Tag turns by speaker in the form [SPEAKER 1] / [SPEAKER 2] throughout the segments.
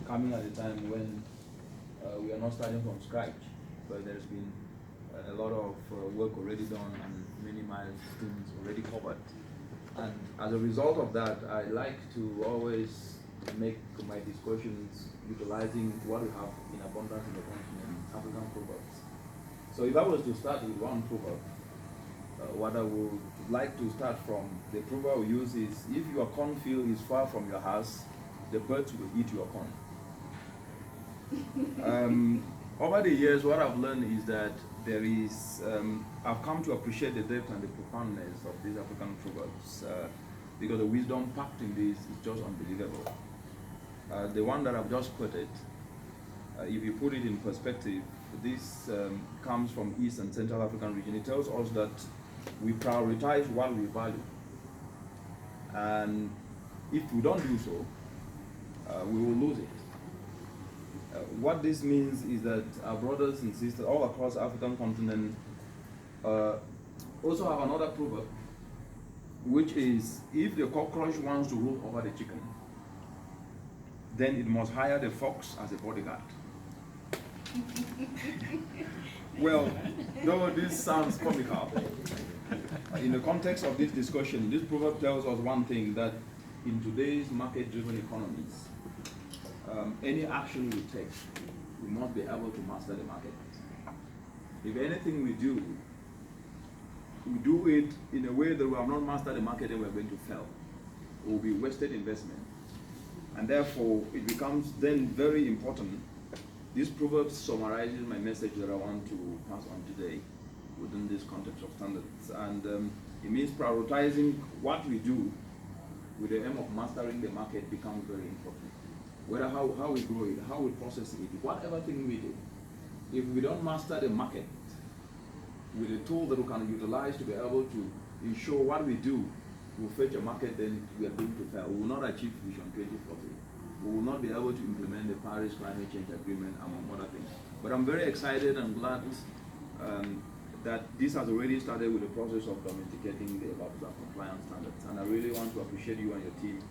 [SPEAKER 1] coming at a time when we are not starting from scratch, but there's been a lot of work already done and many milestones already covered. And as a result of that, I like to always make my discussions utilizing what we have in abundance in the continent, African proverbs. So if I was to start with one proverb, what I would like to start from, the proverb we use is, if your cornfield is far from your house, the birds will eat your corn. Over the years, what I've learned is that there is, I've come to appreciate the depth and the profoundness of these African proverbs, because the wisdom packed in this is just unbelievable. The one that I've just quoted, if you put it in perspective, this comes from East and Central African region. It tells us that we prioritize what we value. And if we don't do so, we will lose it. What this means is that our brothers and sisters all across the African continent also have another proverb, which is, if the cockroach wants to rule over the chicken, then it must hire the fox as a bodyguard. Well, though this sounds comical, in the context of this discussion, this proverb tells us one thing, that in today's market-driven economies, any action we take, we must be able to master the market. If anything we do it in a way that we have not mastered the market, then we're going to fail. It will be wasted investment. And therefore, it becomes then very important. This proverb summarizes my message that I want to pass on today within this context of standards. And it means prioritizing what we do with the aim of mastering the market becomes very important. Whether how we grow it, how we process it, whatever thing we do, if we don't master the market with a tool that we can utilize to be able to ensure what we do will fetch a market, then we are going to fail. We will not achieve Vision 2040. We will not be able to implement the Paris Climate Change Agreement, among other things. But I'm very excited and glad that this has already started with the process of domesticating the BAPSA compliance standards. And I really want to appreciate you and your team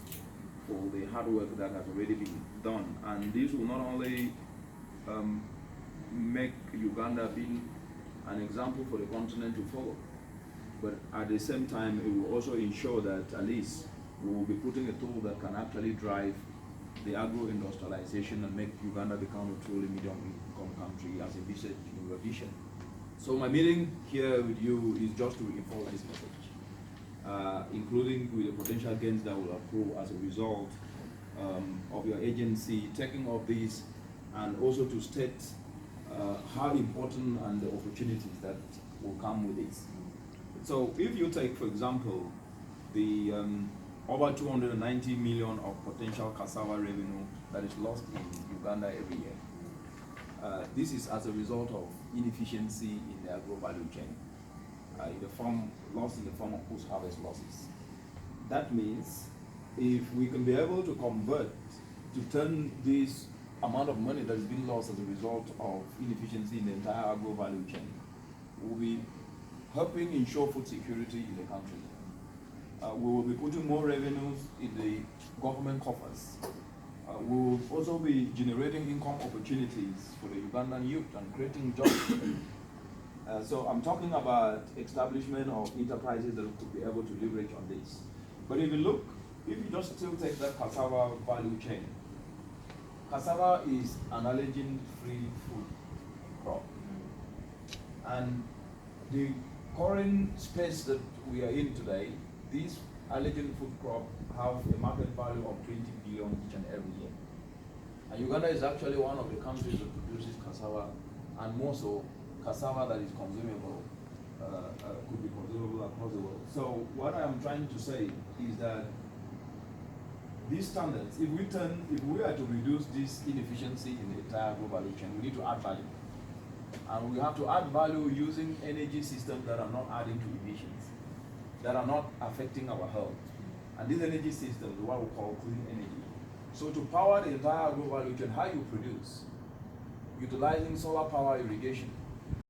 [SPEAKER 1] for the hard work that has already been done. And this will not only make Uganda be an example for the continent to follow, but at the same time, it will also ensure that at least we will be putting a tool that can actually drive the agro-industrialization and make Uganda become a truly medium-income country as envisaged in your vision. So my meeting here with you is just to reinforce this message, including with the potential gains that will accrue as a result of your agency taking up this, and also to state how important and the opportunities that will come with this. So if you take, for example, the over 290 million of potential cassava revenue that is lost in Uganda every year, this is as a result of inefficiency in the agro value chain, loss in the form of post-harvest losses. That means if we can be able to convert, to turn this amount of money that has been lost as a result of inefficiency in the entire agro value chain, we'll be helping ensure food security in the country. We will be putting more revenues in the government coffers. We will also be generating income opportunities for the Ugandan youth and creating jobs. So I'm talking about establishment of enterprises that could be able to leverage on this. But if you just still take that cassava value chain, cassava is an allergen-free food crop. And the current space that we are in today, these allergen food crop have a market value of 20 billion each and every year. And Uganda is actually one of the countries that produces cassava, and more so, cassava that is consumable, could be consumable across the world. So what I am trying to say is that these standards, if we are to reduce this inefficiency in the entire global value chain, we need to add value. And we have to add value using energy systems that are not adding to emissions, that are not affecting our health. And these energy systems are what we call clean energy. So to power the entire global value chain, how you produce, utilizing solar power irrigation,